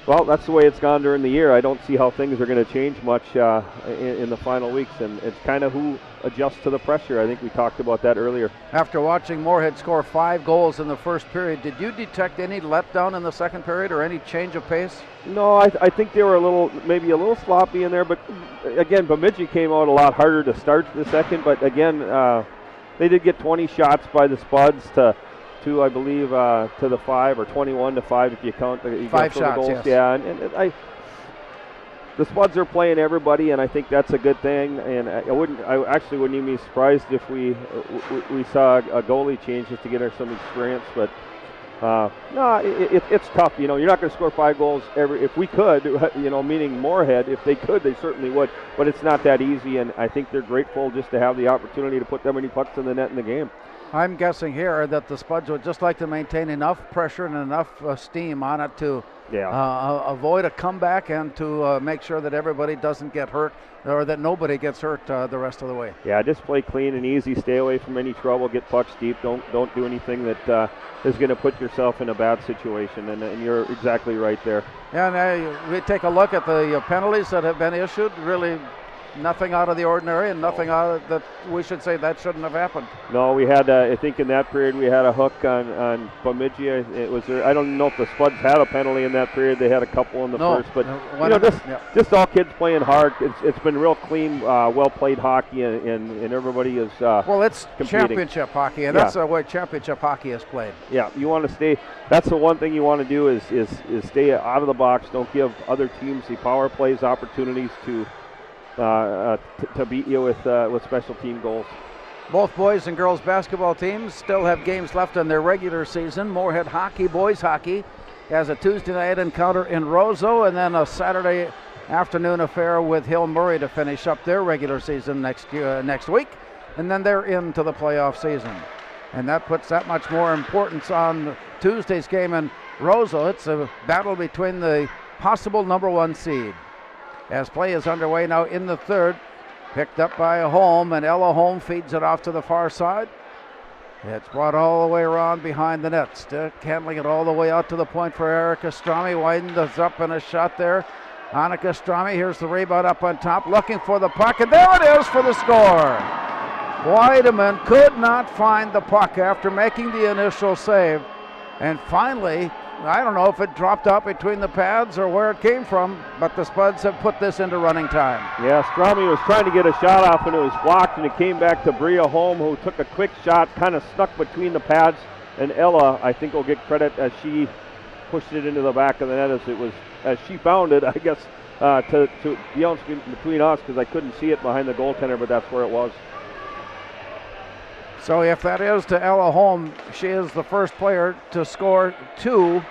well, that's the way it's gone during the year. I don't see how things are going to change much in the final weeks, and it's kind of who adjusts to the pressure. I think we talked about that earlier. After watching Moorhead score 5 goals in the first period, did you detect any letdown in the second period or any change of pace? No, I think they were maybe a little sloppy in there, but again, Bemidji came out a lot harder to start the second, but again, they did get 20 shots by the Spuds to I believe, to the 5, or 21-5 if you count the 5 shots, goals. yes. Yeah, and the Spuds are playing everybody, and I think that's a good thing. And I actually wouldn't even be surprised if we saw a goalie change just to get her some experience. But no, it's tough. You know, you're not going to score 5 goals if we could. You know, meaning Moorhead, if they could, they certainly would. But it's not that easy, and I think they're grateful just to have the opportunity to put that many pucks in the net in the game. I'm guessing here that the Spuds would just like to maintain enough pressure and enough steam on it to avoid a comeback and to make sure that everybody doesn't get hurt or that nobody gets hurt the rest of the way. Yeah, just play clean and easy. Stay away from any trouble. Get pucks deep. Don't do anything that is going to put yourself in a bad situation. And you're exactly right there. Yeah, and we take a look at the penalties that have been issued. Really, nothing out of the ordinary, and nothing out of that we should say that shouldn't have happened. No, we had I think in that period we had a hook on Bemidji. It was I don't know if the Spuds had a penalty in that period. They had a couple in the first, but just all kids playing hard. It's been real clean, well played hockey, and everybody is well, it's competing. Championship hockey, and that's the way championship hockey is played. Yeah, you want to stay. That's the one thing you want to do is stay out of the box. Don't give other teams the power plays opportunities to beat you with special team goals. Both boys and girls basketball teams still have games left in their regular season. Moorhead hockey, boys hockey, has a Tuesday night encounter in Roseau, and then a Saturday afternoon affair with Hill Murray to finish up their regular season next week, and then they're into the playoff season. And that puts that much more importance on Tuesday's game in Roseau. It's a battle between the possible number 1 seed. As play is underway now in the third, picked up by Holm, and Ella Holm feeds it off to the far side. It's brought all the way around behind the net, still handling it all the way out to the point for Erica Strami. Widens up in a shot there. Annika Strami, here's the rebound up on top, looking for the puck, and there it is for the score. Weideman could not find the puck after making the initial save, and finally, I don't know if it dropped out between the pads or where it came from, but the Spuds have put this into running time. Yeah, Strami was trying to get a shot off and it was blocked, and it came back to Bria Holm, who took a quick shot, kind of stuck between the pads, and Ella, I think, will get credit as she pushed it into the back of the net as she found it, I guess, to be honest between us, because I couldn't see it behind the goaltender, but that's where it was. So if that is to Ella Holm, she is the first player to score 2.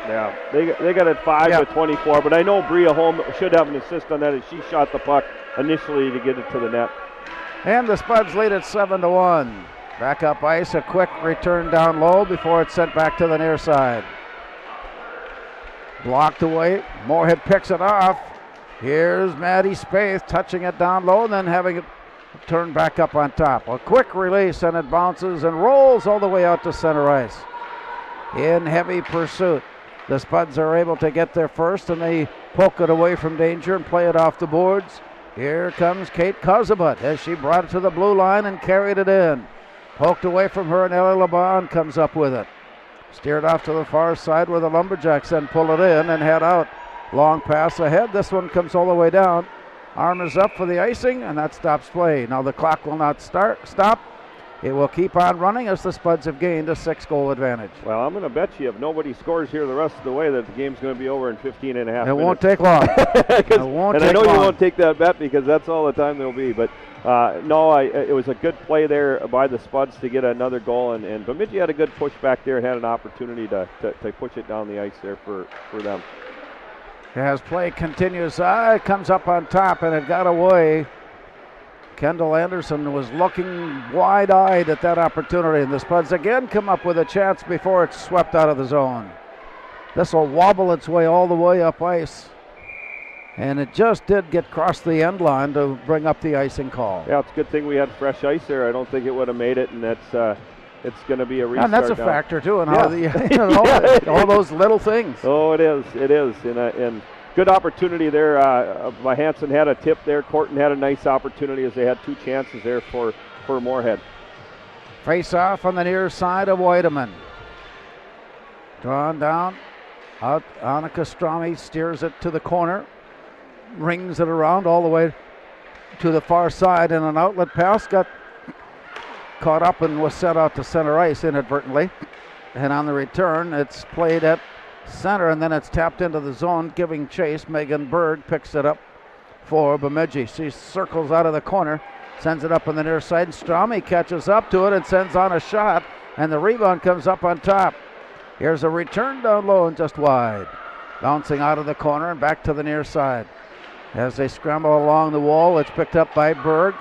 Yeah, they got it 5-24, but I know Bria Holm should have an assist on that as she shot the puck initially to get it to the net. And the Spuds lead at 7-1. Back up ice, a quick return down low before it's sent back to the near side. Blocked away, Moorhead picks it off, Here's Maddie Spaeth touching it down low and then having it turn back up on top. A quick release and it bounces and rolls all the way out to center ice. In heavy pursuit. The Spuds are able to get there first and they poke it away from danger and play it off the boards. Here comes Kate Kozabut as she brought it to the blue line and carried it in. Poked away from her and Ellie LeBon comes up with it. Steered off to the far side where the Lumberjacks then pull it in and head out. Long pass ahead. This one comes all the way down. Arm is up for the icing and that stops play. Now the clock will not stop. It will keep on running as the Spuds have gained a 6-goal advantage. Well, I'm going to bet you if nobody scores here the rest of the way that the game's going to be over in 15 and a half minutes. It won't take long. It won't and take I know long. you won't take that bet because that's all the time there'll be. But it was a good play there by the Spuds to get another goal. And Bemidji had a good push back there and had an opportunity to push it down the ice there for them. As play continues, it comes up on top and it got away. Kendall Anderson was looking wide-eyed at that opportunity, and the Spuds again come up with a chance before it's swept out of the zone. This will wobble its way all the way up ice, and it just did get across the end line to bring up the icing call. Yeah, it's a good thing we had fresh ice there. I don't think it would have made it, and that's it's going to be a restart. And that's a now. factor too, and how all those little things. Oh, it is, and good opportunity there by Hansen. Had a tip there. Corton had a nice opportunity as they had two chances there for Moorhead. Face off on the near side of Weideman. Drawn down. Out. Annika Strami steers it to the corner. Rings it around all the way to the far side, and an outlet pass got caught up and was sent out to center ice inadvertently. And on the return, it's played at center, and then it's tapped into the zone, giving chase. Megan Berg picks it up for Bemidji. She circles out of the corner, sends it up on the near side, and Strami catches up to it and sends on a shot, and the rebound comes up on top. Here's a return down low and just wide. Bouncing out of the corner and back to the near side. As they scramble along the wall, it's picked up by Berg.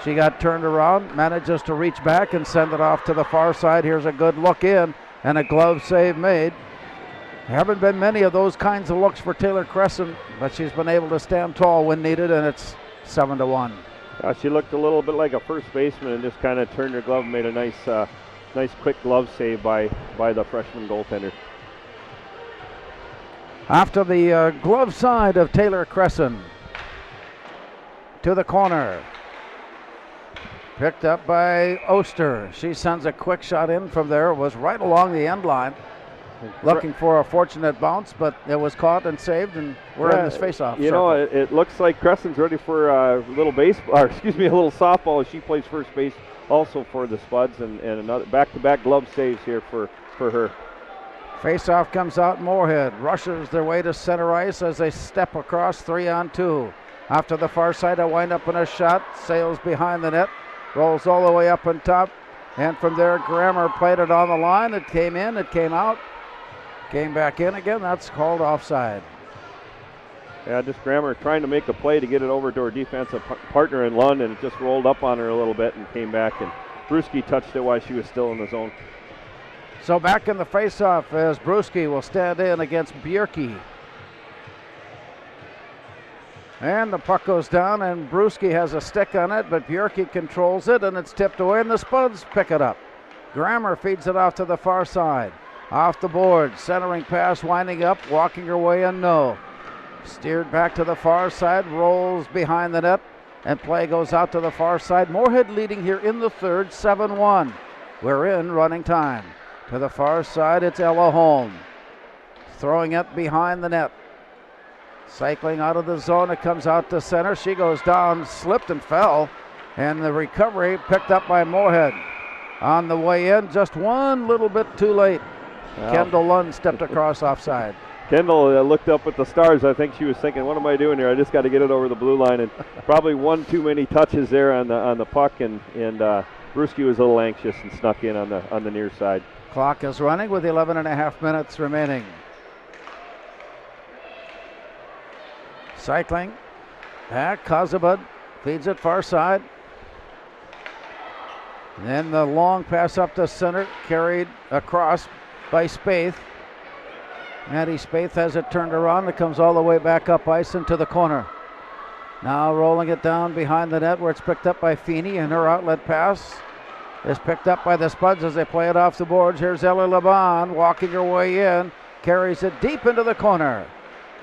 She got turned around, manages to reach back and send it off to the far side. Here's a good look in and a glove save made. Haven't been many of those kinds of looks for Taylor Crescent, but she's been able to stand tall when needed, and it's 7-1. She looked a little bit like a first baseman and just kind of turned her glove and made a nice quick glove save by the freshman goaltender. After the glove side of Taylor Crescent, to the corner. Picked up by Oster. She sends a quick shot in from there. It was right along the end line. Looking for a fortunate bounce, but it was caught and saved, and we're in this face-off. You know, it looks like Crescent's ready for a little baseball, or excuse me, a little softball as she plays first base also for the Spuds, and another back-to-back glove saves here for her. Face-off comes out. Moorhead rushes their way to center ice as they step across 3-on-2. Off to the far side, a wind-up and a shot. Sails behind the net. Rolls all the way up on top. And from there, Grammer played it on the line. It came in, it came out. Came back in again. That's called offside. Yeah, just Grammer trying to make a play to get it over to her defensive partner in Lund, and it just rolled up on her a little bit and came back. And Brewski touched it while she was still in the zone. So back in the face-off as Brewski will stand in against Bjerke. And the puck goes down, and Brewski has a stick on it, but Bjerke controls it, and it's tipped away, and the Spuds pick it up. Grammer feeds it off to the far side. Off the board, centering pass, winding up, walking her way in, no. Steered back to the far side, rolls behind the net, and play goes out to the far side. Moorhead leading here in the third, 7-1. We're in running time. To the far side, it's Ella Holm. Throwing it behind the net. Cycling out of the zone, it comes out to center. She goes down, slipped and fell, and the recovery picked up by Moorhead. On the way in, just one little bit too late. Wow. Kendall Lund stepped across offside. Kendall looked up at the stars. I think she was thinking, what am I doing here? I just got to get it over the blue line. And probably one too many touches there on the puck, and Brewski was a little anxious and snuck in on the near side. Clock is running with 11.5 minutes remaining. Cycling back, Kozabud feeds it far side. Then the long pass up to center, carried across by Spaeth. Maddie Spaeth has it turned around. It comes all the way back up ice into the corner. Now rolling it down behind the net where it's picked up by Feeney, and her outlet pass is picked up by the Spuds as they play it off the boards. Here's Ella Laban walking her way in, carries it deep into the corner.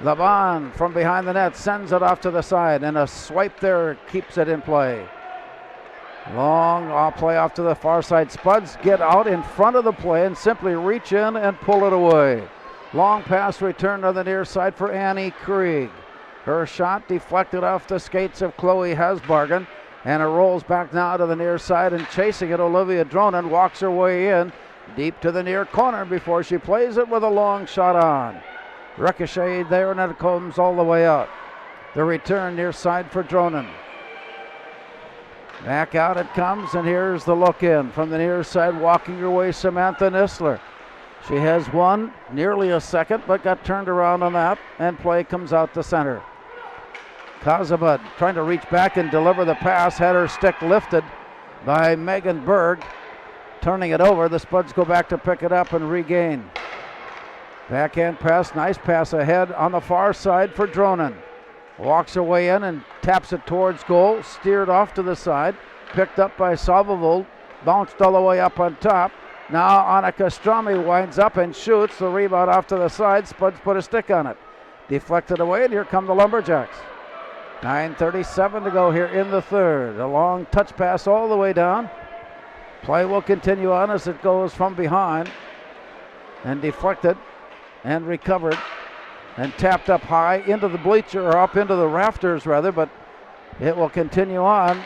Laban from behind the net sends it off to the side, and a swipe there keeps it in play. Long play off to the far side. Spuds get out in front of the play and simply reach in and pull it away. Long pass return to the near side for Annie Krieg. Her shot deflected off the skates of Chloe Hasbargen, and it rolls back now to the near side, and chasing it, Olivia Dronen walks her way in deep to the near corner before she plays it with a long shot on. Ricochet there, and it comes all the way out. The return near side for Dronen. Back out it comes, and here's the look in from the near side, walking her way Samantha Nisler. She has won nearly a second, but got turned around on that, and play comes out to center. Kazabud trying to reach back and deliver the pass, had her stick lifted by Megan Berg. Turning it over, the Spuds go back to pick it up and regain. Backhand pass, nice pass ahead on the far side for Dronen. Walks her way in and taps it towards goal, steered off to the side, picked up by Salvovold, bounced all the way up on top. Now Annika Strami winds up and shoots, the rebound off to the side, Spuds put a stick on it. Deflected away, and here come the Lumberjacks. 9:37 to go here in the third. A long touch pass all the way down. Play will continue on as it goes from behind, and deflected and recovered and tapped up high into the bleacher, or up into the rafters rather, but it will continue on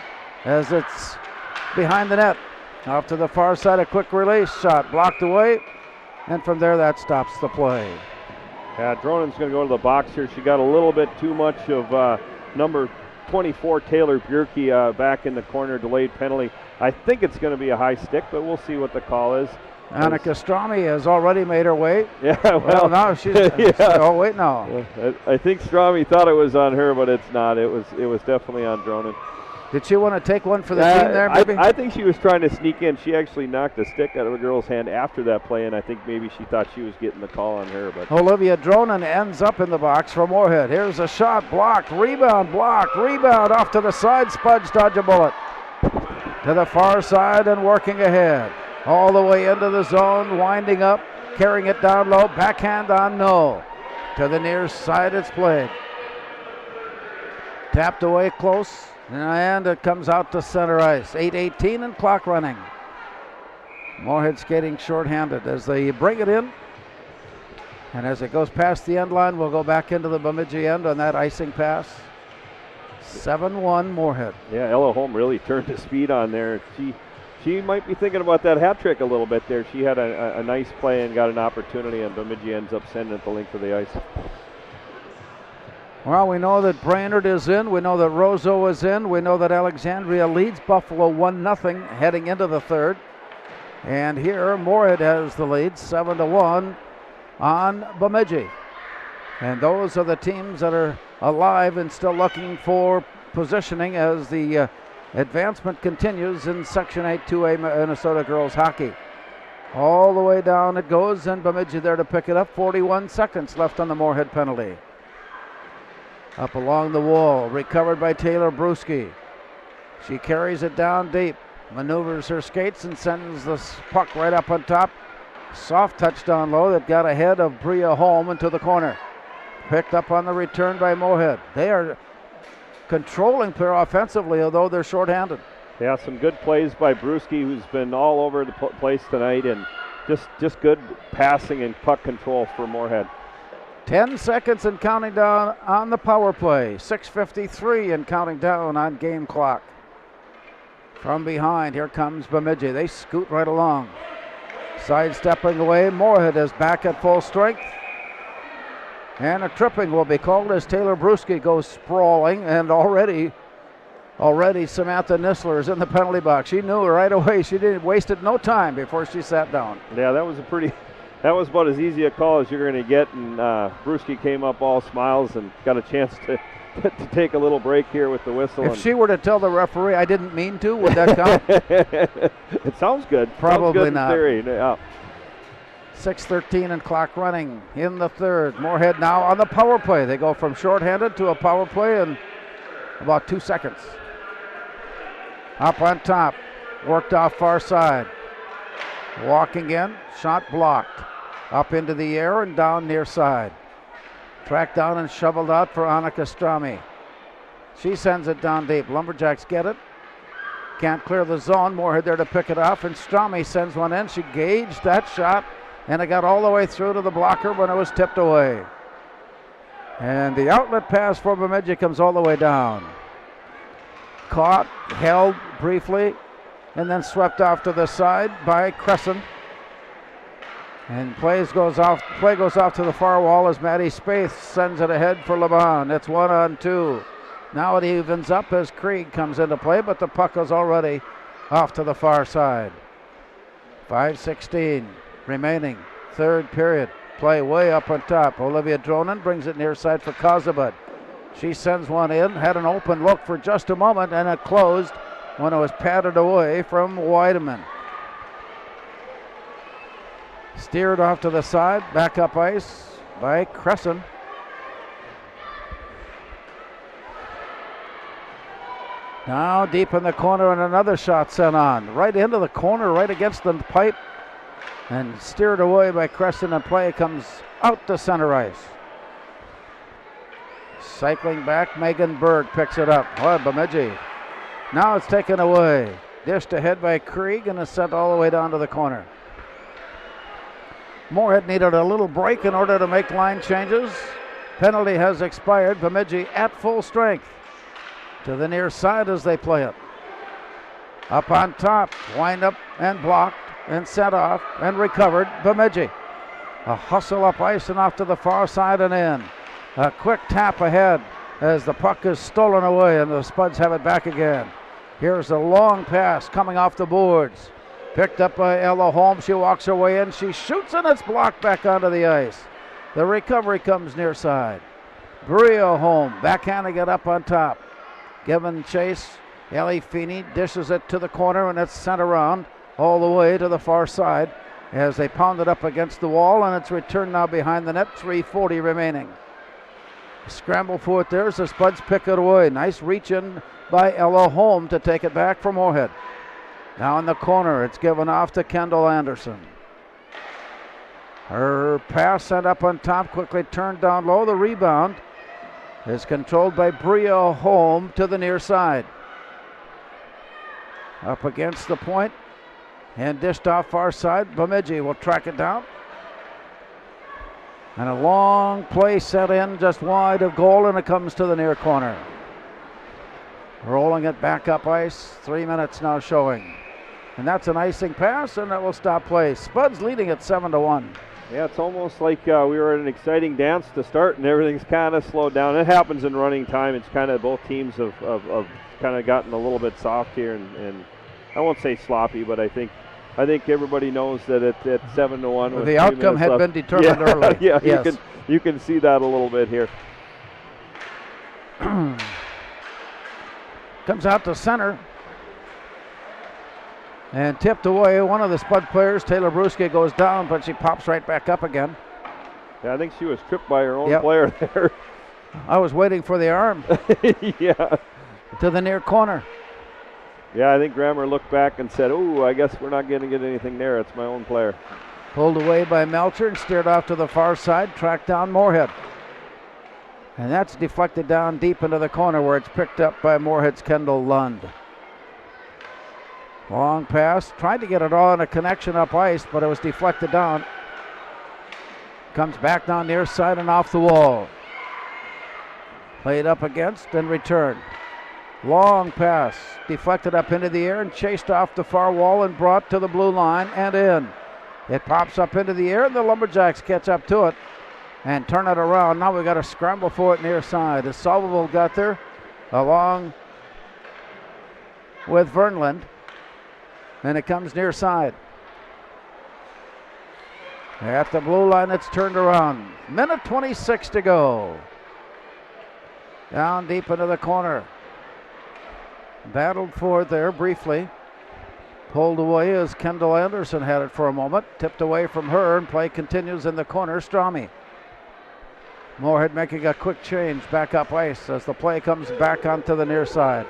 as it's behind the net. Off to the far side, a quick release shot blocked away, and from there that stops the play. Yeah, Dronen's going to go to the box here. She got a little bit too much of number 24 Taylor Bjerke back in the corner, delayed penalty. I think it's going to be a high stick, but we'll see what the call is. Annika Strami has already made her way. Yeah, well now she's. Yeah. Oh wait, no. I think Strami thought it was on her, but it's not. It was definitely on Dronen. Did she want to take one for the team there, maybe? I think she was trying to sneak in. She actually knocked a stick out of a girl's hand after that play, and I think maybe she thought she was getting the call on her. But Olivia Dronen ends up in the box for Moorhead. Here's a shot, blocked, rebound off to the side. Spuds dodge a bullet. To the far side and working ahead. All the way into the zone, winding up, carrying it down low, backhand on no. To the near side it's played. Tapped away close, and it comes out to center ice. 8:18 and clock running. Moorhead skating shorthanded as they bring it in. And as it goes past the end line, we'll go back into the Bemidji end on that icing pass. 7-1 Moorhead. Yeah, Ella Holm really turned the speed on there. She might be thinking about that hat trick a little bit there. She had a nice play and got an opportunity, and Bemidji ends up sending it the length of the ice. Well, we know that Brainerd is in. We know that Roseau is in. We know that Alexandria leads Buffalo 1-0 heading into the third. And here Moorhead has the lead, 7-1 on Bemidji. And those are the teams that are alive and still looking for positioning as the advancement continues in Section 8 2A Minnesota girls hockey. All the way down it goes, and Bemidji there to pick it up. 41 seconds left on the Moorhead penalty. Up along the wall, recovered by Taylor Bruschi. She carries it down deep, maneuvers her skates and sends the puck right up on top. Soft touch down low that got ahead of Bria Holm into the corner. Picked up on the return by Moorhead. They are controlling play offensively, although they're shorthanded. Yeah, some good plays by Bruschi, who's been all over the place tonight, and just good passing and puck control for Moorhead. 10 seconds and counting down on the power play. 6:53 and counting down on game clock. From behind, here comes Bemidji. They scoot right along. Sidestepping away, Moorhead is back at full strength. And a tripping will be called as Taylor Bruschi goes sprawling, and already Samantha Nisler is in the penalty box. She knew right away. She didn't wasted no time before she sat down. Yeah, that was about as easy a call as you're going to get, and Bruschi came up all smiles and got a chance to take a little break here with the whistle. If she were to tell the referee, I didn't mean to, would that count? It sounds good. Probably sounds good not. In theory. Yeah. 6:13 and clock running in the third. Moorhead now on the power play. They go from shorthanded to a power play, and about 2 seconds. Up on top, worked off far side. Walking in, shot blocked. Up into the air and down near side. Tracked down and shoveled out for Annika Strami. She sends it down deep. Lumberjacks get it. Can't clear the zone. Moorhead there to pick it off, and Strami sends one in. She gauged that shot, and it got all the way through to the blocker when it was tipped away. And the outlet pass for Bemidji comes all the way down. Caught, held briefly, and then swept off to the side by Crescent. And play goes off to the far wall as Maddie Spaeth sends it ahead for Laban. It's 1-on-2. Now it evens up as Krieg comes into play, but the puck is already off to the far side. 5:16 remaining, third period. Play way up on top. Olivia Dronen brings it near side for Kozabud. She sends one in, had an open look for just a moment, and it closed when it was patted away from Weideman. Steered off to the side, back up ice by Crescent. Now deep in the corner and another shot sent on. Right into the corner, right against the pipe. And steered away by Crescent, and play comes out to center ice. Cycling back, Megan Berg picks it up. Oh, Bemidji. Now it's taken away. Dished ahead by Krieg and is sent all the way down to the corner. Moorhead needed a little break in order to make line changes. Penalty has expired. Bemidji at full strength. To the near side as they play it. Up on top, wind up and blocked and sent off and recovered. Bemidji. A hustle up ice and off to the far side and in. A quick tap ahead as the puck is stolen away and the Spuds have it back again. Here's a long pass coming off the boards. Picked up by Ella Holmes. She walks her way in. She shoots and it's blocked back onto the ice. The recovery comes near side. Brio home, backhanding it up on top. Given chase. Ellie Feeney dishes it to the corner and it's sent around all the way to the far side as they pound it up against the wall, and it's returned now behind the net. 3:40 remaining. Scramble for it there as the Spuds pick it away. Nice reach in by Ella Holm to take it back from Moorhead. Now in the corner, it's given off to Kendall Anderson. Her pass sent up on top, quickly turned down low. The rebound is controlled by Bria Holm to the near side. Up against the point and dished off far side. Bemidji will track it down. And a long play set in just wide of goal, and it comes to the near corner. Rolling it back up ice. 3 minutes now showing. And that's an icing pass, and that will stop play. Spuds leading at 7-1. Yeah, it's almost like we were at an exciting dance to start, and everything's kind of slowed down. It happens in running time. It's kind of both teams have kind of gotten a little bit soft here, and I won't say sloppy, but I think everybody knows that at 7-1. The outcome had been determined early. Yeah, yes. you can see that a little bit here. Comes out to center. And tipped away. One of the Spud players, Taylor Bruschi, goes down, but she pops right back up again. Yeah, I think she was tripped by her own player there. I was waiting for the arm. Yeah. To the near corner. Yeah, I think Grammer looked back and said, "Ooh, I guess we're not going to get anything there. It's my own player." Pulled away by Melcher and steered off to the far side, tracked down Moorhead. And that's deflected down deep into the corner where it's picked up by Moorhead's Kendall Lund. Long pass, tried to get it all in a connection up ice, but it was deflected down. Comes back down near side and off the wall. Played up against and returned. Long pass, deflected up into the air and chased off the far wall and brought to the blue line and in. It pops up into the air and the Lumberjacks catch up to it and turn it around. Now we got to scramble for it near side. As Solvable got there along with Vernland. And it comes near side. At the blue line, it's turned around. Minute 26 to go. Down deep into the corner. Battled for it there briefly. Pulled away as Kendall Anderson had it for a moment. Tipped away from her, and play continues in the corner. Strami. Moorhead making a quick change back up ice as the play comes back onto the near side.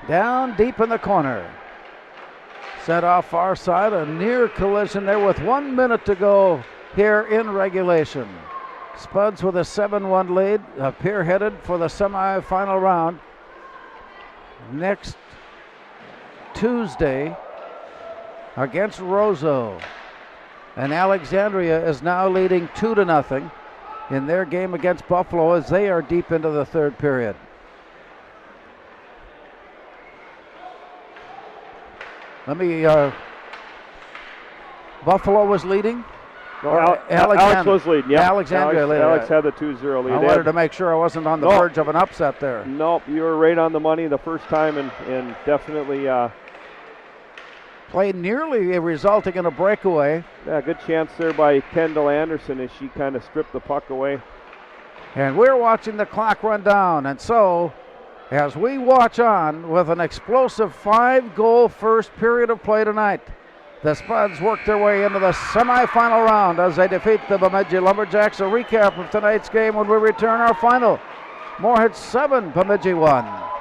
Down deep in the corner. Set off far side, a near collision there with 1 minute to go here in regulation. Spuds with a 7-1 lead, spearheaded for the semifinal round next Tuesday against Roseau. And Alexandria is now leading 2-0 in their game against Buffalo as they are deep into the third period. Buffalo was leading? Alex was leading, yeah. Alexandria leading. Alex had the 2-0 lead. I wanted to make sure I wasn't on the verge of an upset there. Nope, you were right on the money the first time and definitely... play nearly resulting in a breakaway. Yeah, good chance there by Kendall Anderson as she kind of stripped the puck away. And we're watching the clock run down. And so, as we watch on with an explosive 5-goal first period of play tonight, the Spuds work their way into the semifinal round as they defeat the Bemidji Lumberjacks. A recap of tonight's game when we return our final. Moorhead 7, Bemidji 1.